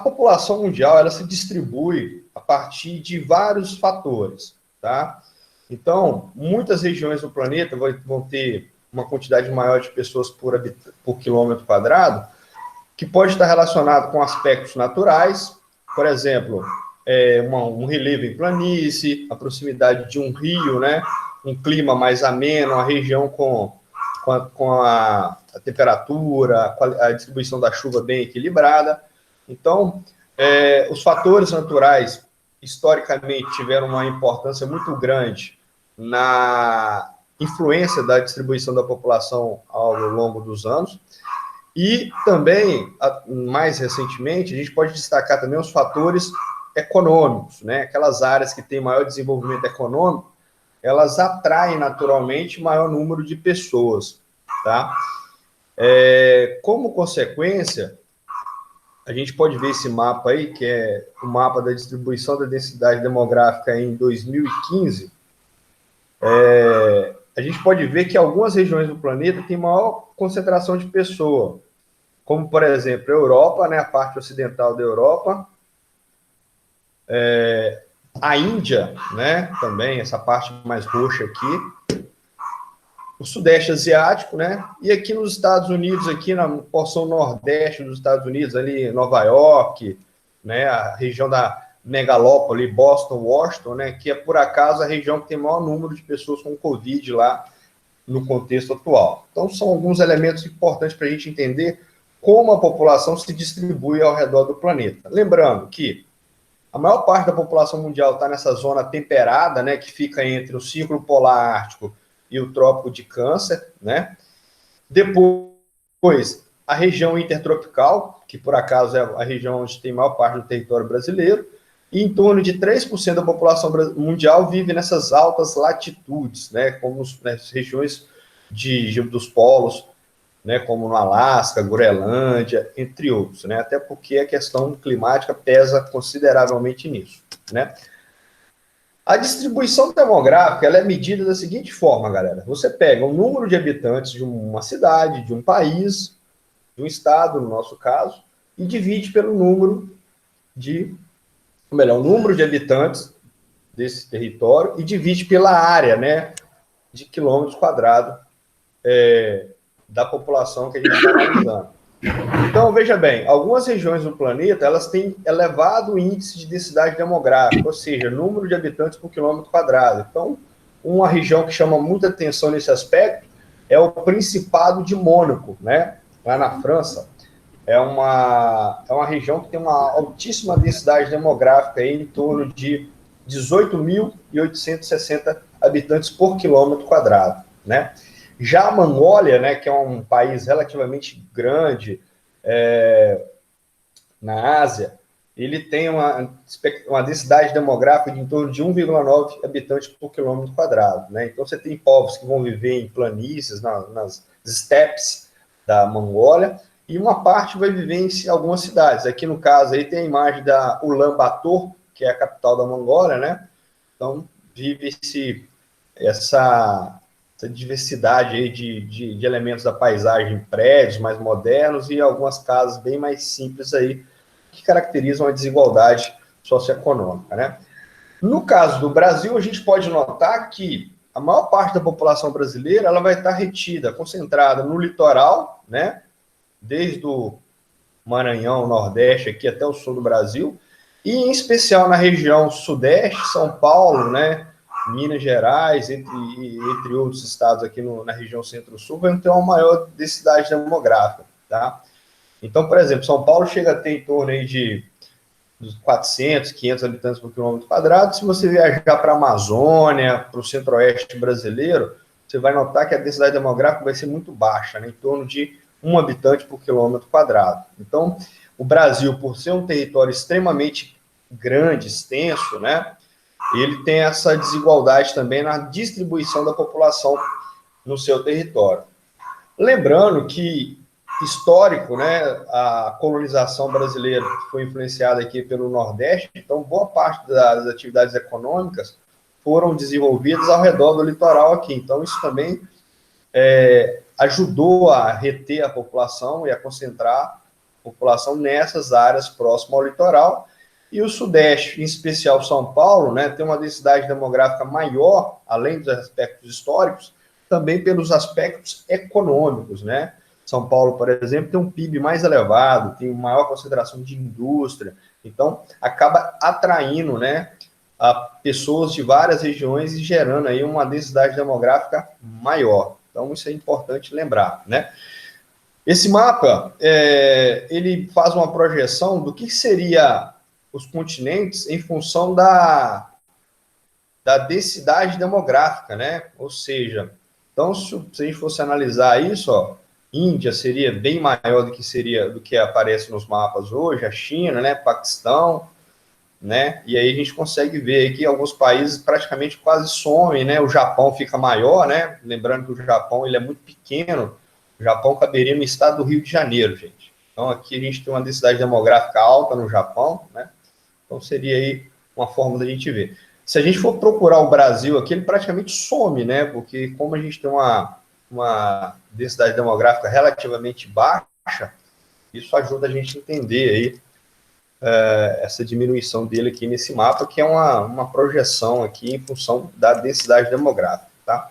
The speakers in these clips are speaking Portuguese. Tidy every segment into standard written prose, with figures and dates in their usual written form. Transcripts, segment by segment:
população mundial, ela se distribui a partir de vários fatores, tá? Então, muitas regiões do planeta vão ter uma quantidade maior de pessoas por quilômetro quadrado, que pode estar relacionado com aspectos naturais, por exemplo, um relevo em planície, a proximidade de um rio, né? Um clima mais ameno, a região com a temperatura, a distribuição da chuva bem equilibrada. Então, os fatores naturais, historicamente, tiveram uma importância muito grande na influência da distribuição da população ao longo dos anos. E também, mais recentemente, a gente pode destacar também os fatores econômicos, né? Aquelas áreas que têm maior desenvolvimento econômico, elas atraem naturalmente maior número de pessoas, tá? Como consequência, a gente pode ver esse mapa aí, que é o mapa da distribuição da densidade demográfica em 2015. A gente pode ver que algumas regiões do planeta têm maior concentração de pessoas, como, por exemplo, a Europa, né, a parte ocidental da Europa, a Índia, né, também, essa parte mais roxa aqui, o Sudeste Asiático, né, e aqui nos Estados Unidos, aqui na porção Nordeste dos Estados Unidos, ali Nova York, né, a região da megalópole, Boston, Washington, né, que é, por acaso, a região que tem o maior número de pessoas com Covid lá no contexto atual. Então, são alguns elementos importantes para a gente entender como a população se distribui ao redor do planeta. Lembrando que a maior parte da população mundial está nessa zona temperada, né, que fica entre o Círculo Polar Ártico e o Trópico de Câncer, né? Depois, a região intertropical, que por acaso é a região onde tem a maior parte do território brasileiro, e em torno de 3% da população mundial vive nessas altas latitudes, né, como nas regiões dos polos, né, como no Alasca, Groenlândia, entre outros, né, até porque a questão climática pesa consideravelmente nisso, né. A distribuição demográfica, ela é medida da seguinte forma, galera. Você pega o número de habitantes de uma cidade, de um país, de um estado, no nosso caso, e divide pelo número o número de habitantes desse território e divide pela área, né, de quilômetros quadrados da população que a gente está analisando. Então, veja bem, algumas regiões do planeta, elas têm elevado índice de densidade demográfica, ou seja, número de habitantes por quilômetro quadrado. Então, uma região que chama muita atenção nesse aspecto é o Principado de Mônaco, né, lá na França. É uma região que tem uma altíssima densidade demográfica, aí, em torno de 18.860 habitantes por quilômetro quadrado, né? Já a Mongólia, né, que é um país relativamente grande na Ásia, ele tem uma densidade demográfica de em torno de 1,9 habitantes por quilômetro quadrado, né? Então, você tem povos que vão viver em planícies, nas steppes da Mongólia, e uma parte vai viver em algumas cidades. Aqui, no caso, aí tem a imagem da Ulaanbaatar, que é a capital da Mongólia, né? Então, vive-se essa diversidade aí de elementos da paisagem, prédios mais modernos e algumas casas bem mais simples aí, que caracterizam a desigualdade socioeconômica, né? No caso do Brasil, a gente pode notar que a maior parte da população brasileira ela vai estar retida, concentrada no litoral, né? Desde o Maranhão, Nordeste, aqui até o sul do Brasil, e em especial na região Sudeste, São Paulo, né? Minas Gerais, entre outros estados aqui na região Centro-Sul, vai ter uma maior densidade demográfica, tá? Então, por exemplo, São Paulo chega a ter em torno aí de 400, 500 habitantes por quilômetro quadrado. Se você viajar para a Amazônia, para o centro-oeste brasileiro, você vai notar que a densidade demográfica vai ser muito baixa, né? Em torno de 1 habitante por quilômetro quadrado. Então, o Brasil, por ser um território extremamente grande, extenso, né? Ele tem essa desigualdade também na distribuição da população no seu território. Lembrando que, histórico, né, a colonização brasileira foi influenciada aqui pelo Nordeste, então boa parte das atividades econômicas foram desenvolvidas ao redor do litoral aqui. Então, isso também ajudou a reter a população e a concentrar população nessas áreas próximas ao litoral. E o Sudeste, em especial São Paulo, né, tem uma densidade demográfica maior, além dos aspectos históricos, também pelos aspectos econômicos, né? São Paulo, por exemplo, tem um PIB mais elevado, tem maior concentração de indústria, então acaba atraindo, né, a pessoas de várias regiões e gerando aí uma densidade demográfica maior. Então isso é importante lembrar, né? Esse mapa, ele faz uma projeção do que seria os continentes em função da densidade demográfica, né? Ou seja, então, se a gente fosse analisar isso, ó, Índia seria bem maior do que aparece nos mapas hoje, a China, né? Paquistão, né? E aí a gente consegue ver que alguns países praticamente quase somem, né? O Japão fica maior, né? Lembrando que o Japão ele é muito pequeno. O Japão caberia no estado do Rio de Janeiro, gente. Então aqui a gente tem uma densidade demográfica alta no Japão, né? Então seria aí uma forma da gente ver. Se a gente for procurar o Brasil aqui, ele praticamente some, né? Porque como a gente tem uma densidade demográfica relativamente baixa, isso ajuda a gente a entender aí essa diminuição dele aqui nesse mapa, que é uma projeção aqui em função da densidade demográfica, tá?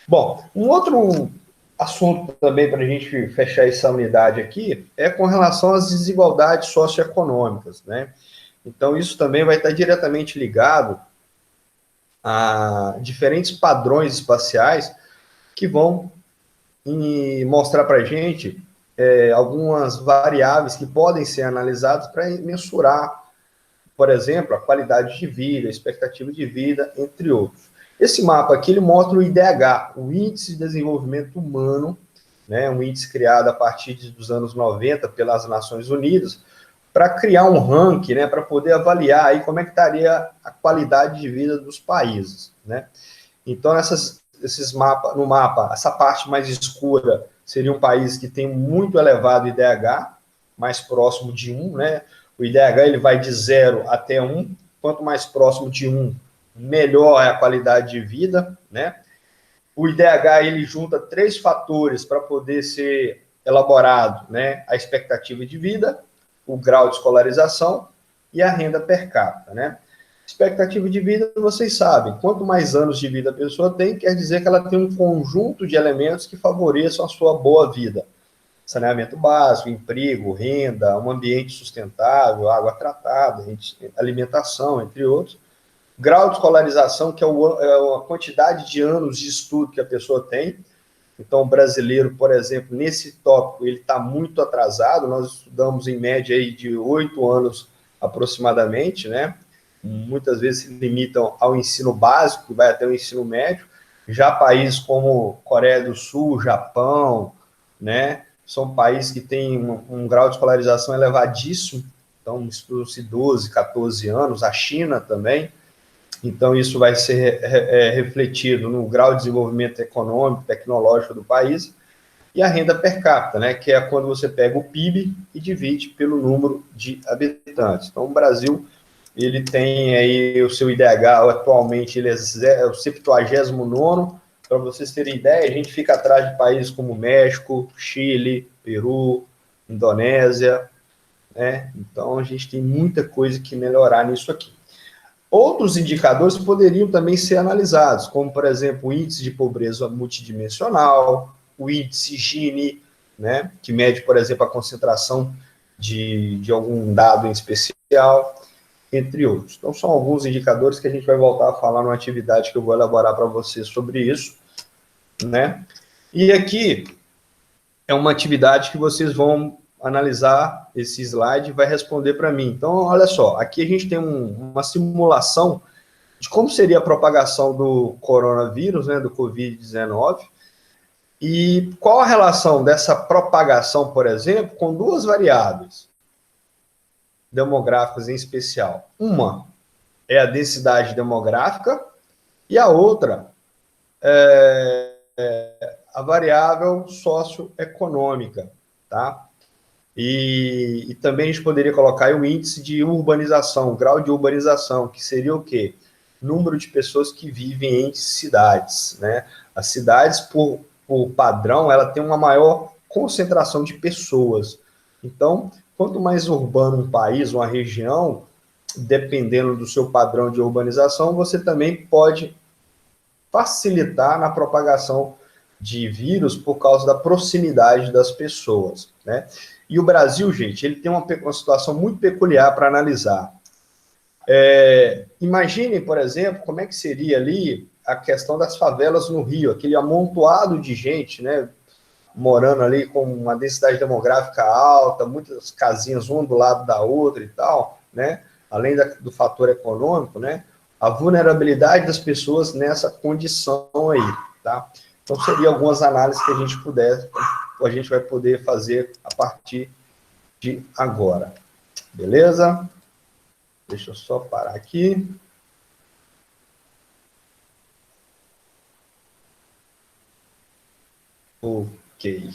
Bom, um outro assunto também para a gente fechar essa unidade aqui é com relação às desigualdades socioeconômicas, né? Então, isso também vai estar diretamente ligado a diferentes padrões espaciais que vão mostrar para a gente algumas variáveis que podem ser analisadas para mensurar, por exemplo, a qualidade de vida, a expectativa de vida, entre outros. Esse mapa aqui ele mostra o IDH, o Índice de Desenvolvimento Humano, né, um índice criado a partir dos anos 90 pelas Nações Unidas, para criar um ranking, né, para poder avaliar aí como é que estaria a qualidade de vida dos países, né? Então, no mapa, essa parte mais escura seria um país que tem muito elevado IDH, mais próximo de 1, né? O IDH ele vai de 0 até 1, quanto mais próximo de 1, melhor é a qualidade de vida, né? O IDH ele junta 3 fatores para poder ser elaborado, né? A expectativa de vida, o grau de escolarização e a renda per capita, né? Expectativa de vida, vocês sabem, quanto mais anos de vida a pessoa tem, quer dizer que ela tem um conjunto de elementos que favoreçam a sua boa vida. Saneamento básico, emprego, renda, um ambiente sustentável, água tratada, alimentação, entre outros. Grau de escolarização, que é a quantidade de anos de estudo que a pessoa tem. Então, o brasileiro, por exemplo, nesse tópico, ele está muito atrasado. Nós estudamos, em média, aí, de 8 anos aproximadamente, né? Muitas vezes se limitam ao ensino básico, que vai até o ensino médio. Já países como Coreia do Sul, Japão, né? São países que têm um grau de escolarização elevadíssimo. Então, estudam-se 12, 14 anos. A China também. Então, isso vai ser refletido no grau de desenvolvimento econômico, tecnológico do país, e a renda per capita, né, que é quando você pega o PIB e divide pelo número de habitantes. Então, o Brasil, ele tem aí o seu IDH, atualmente, ele é o 79º, para vocês terem ideia, a gente fica atrás de países como México, Chile, Peru, Indonésia, né, então a gente tem muita coisa que melhorar nisso aqui. Outros indicadores poderiam também ser analisados, como, por exemplo, o índice de pobreza multidimensional, o índice Gini, né, que mede, por exemplo, a concentração de algum dado em especial, entre outros. Então, são alguns indicadores que a gente vai voltar a falar numa atividade que eu vou elaborar para vocês sobre isso, né? E aqui é uma atividade que vocês vão analisar esse slide e vai responder para mim. Então, olha só, aqui a gente tem uma simulação de como seria a propagação do coronavírus, né, do Covid-19, e qual a relação dessa propagação, por exemplo, com duas variáveis demográficas em especial. Uma é a densidade demográfica e a outra é a variável socioeconômica, tá? E também a gente poderia colocar aí o índice de urbanização, o grau de urbanização, que seria o quê? Número de pessoas que vivem em cidades, né? As cidades, por padrão, ela tem uma maior concentração de pessoas. Então, quanto mais urbano um país, uma região, dependendo do seu padrão de urbanização, você também pode facilitar na propagação de vírus por causa da proximidade das pessoas, né? E o Brasil, gente, ele tem uma situação muito peculiar para analisar. Imaginem, por exemplo, como é que seria ali a questão das favelas no Rio, aquele amontoado de gente, né, morando ali com uma densidade demográfica alta, muitas casinhas uma do lado da outra e tal, né, além do fator econômico, né, a vulnerabilidade das pessoas nessa condição aí, tá? Então, seria algumas análises que a gente vai poder fazer a partir de agora. Beleza? Deixa eu só parar aqui. Ok.